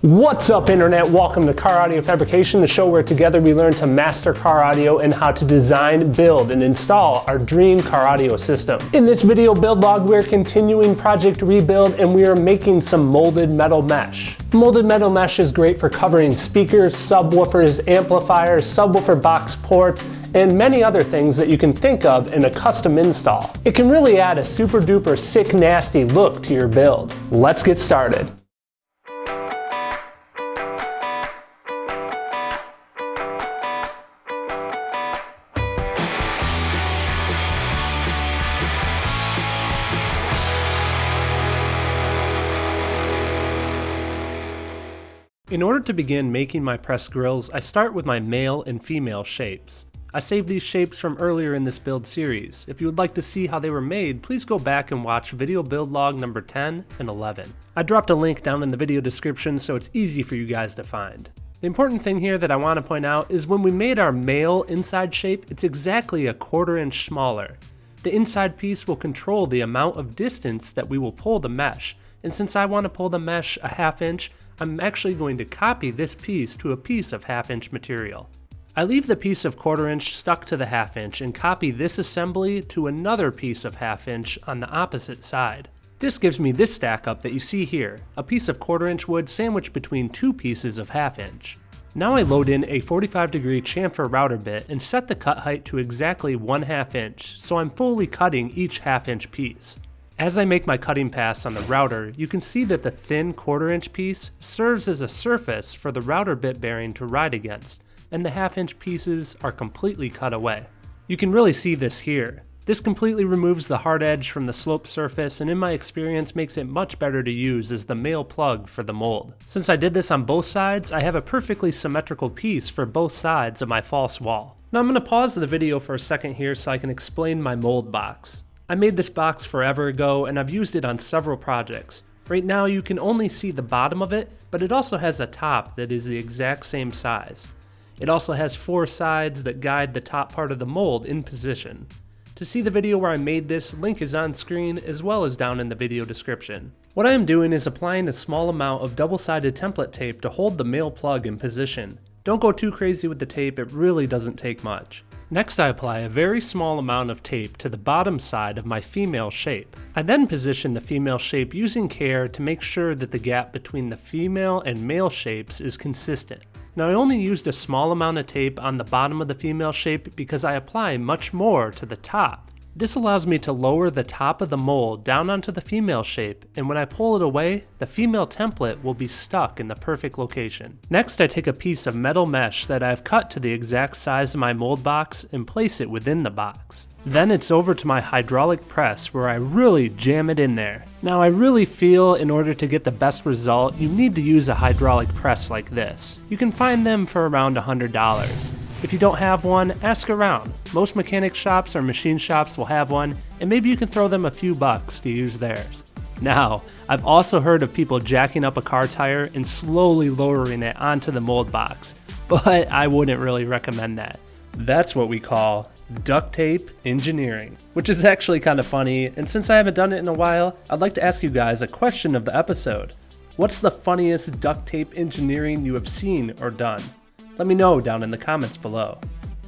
What's up, Internet? Welcome to CarAudioFabrication, the show where together we learn to master car audio and how to design, build, and install our dream car audio system. In this video build log, we're continuing Project Rebuild and we are making some molded metal mesh. Molded metal mesh is great for covering speakers, subwoofers, amplifiers, subwoofer box ports, and many other things that you can think of in a custom install. It can really add a super duper sick nasty look to your build. Let's get started. In order to begin making my press grills, I start with my male and female shapes. I saved these shapes from earlier in this build series. If you would like to see how they were made, please go back and watch video build log number 10 and 11. I dropped a link down in the video description so it's easy for you guys to find. The important thing here that I want to point out is when we made our male inside shape, it's exactly a 1/4 inch smaller. The inside piece will control the amount of distance that we will pull the mesh, and since I want to pull the mesh a 1/2 inch, I'm actually going to copy this piece to a piece of 1/2 inch material. I leave the piece of 1/4 inch stuck to the 1/2 inch and copy this assembly to another piece of 1/2 inch on the opposite side. This gives me this stack up that you see here, a piece of 1/4 inch wood sandwiched between two pieces of 1/2 inch. Now I load in a 45-degree chamfer router bit and set the cut height to exactly 1/2 inch, so I'm fully cutting each 1/2 inch piece. As I make my cutting pass on the router, you can see that the thin 1/4 inch piece serves as a surface for the router bit bearing to ride against, and the 1/2 inch pieces are completely cut away. You can really see this here. This completely removes the hard edge from the sloped surface and in my experience makes it much better to use as the male plug for the mold. Since I did this on both sides, I have a perfectly symmetrical piece for both sides of my false wall. Now I'm going to pause the video for a second here so I can explain my mold box. I made this box forever ago and I've used it on several projects. Right now you can only see the bottom of it, but it also has a top that is the exact same size. It also has 4 sides that guide the top part of the mold in position. To see the video where I made this, link is on screen as well as down in the video description. What I am doing is applying a small amount of double-sided template tape to hold the male plug in position. Don't go too crazy with the tape, it really doesn't take much. Next I apply a very small amount of tape to the bottom side of my female shape. I then position the female shape using care to make sure that the gap between the female and male shapes is consistent. Now I only used a small amount of tape on the bottom of the female shape because I apply much more to the top. This allows me to lower the top of the mold down onto the female shape, and when I pull it away, the female template will be stuck in the perfect location. Next I take a piece of metal mesh that I've cut to the exact size of my mold box and place it within the box. Then it's over to my hydraulic press where I really jam it in there. Now I really feel in order to get the best result, you need to use a hydraulic press like this. You can find them for around $100. If you don't have one, ask around. Most mechanic shops or machine shops will have one, and maybe you can throw them a few bucks to use theirs. Now, I've also heard of people jacking up a car tire and slowly lowering it onto the mold box, but I wouldn't really recommend that. That's what we call duct tape engineering, which is actually kind of funny, and since I haven't done it in a while, I'd like to ask you guys a question of the episode. What's the funniest duct tape engineering you have seen or done? Let me know down in the comments below.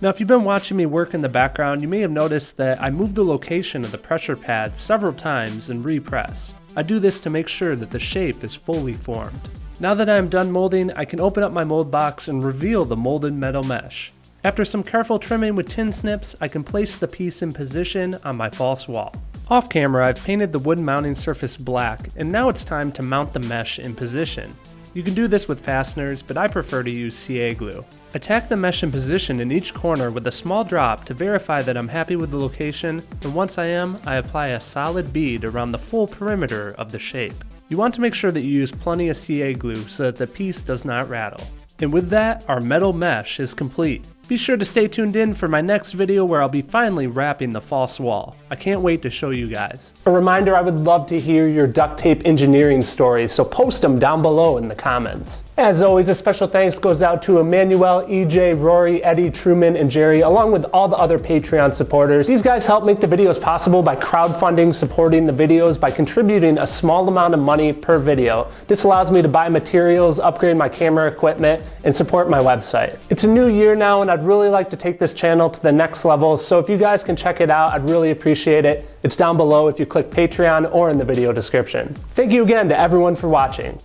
Now if you've been watching me work in the background, you may have noticed that I moved the location of the pressure pad several times and repress. I do this to make sure that the shape is fully formed. Now that I am done molding, I can open up my mold box and reveal the molded metal mesh. After some careful trimming with tin snips, I can place the piece in position on my false wall. Off camera, I've painted the wood mounting surface black, and now it's time to mount the mesh in position. You can do this with fasteners, but I prefer to use CA glue. I tack the mesh in position in each corner with a small drop to verify that I'm happy with the location, and once I am, I apply a solid bead around the full perimeter of the shape. You want to make sure that you use plenty of CA glue so that the piece does not rattle. And with that, our metal mesh is complete. Be sure to stay tuned in for my next video where I'll be finally wrapping the false wall. I can't wait to show you guys. A reminder, I would love to hear your duct tape engineering stories, so post them down below in the comments. As always, a special thanks goes out to Emmanuel, EJ, Rory, Eddie, Truman, and Jerry, along with all the other Patreon supporters. These guys help make the videos possible by crowdfunding, supporting the videos by contributing a small amount of money per video. This allows me to buy materials, upgrade my camera equipment, and support my website. It's a new year now, and I'd really like to take this channel to the next level, so if you guys can check it out, I'd really appreciate it. It's down below if you click Patreon or in the video description. Thank you again to everyone for watching.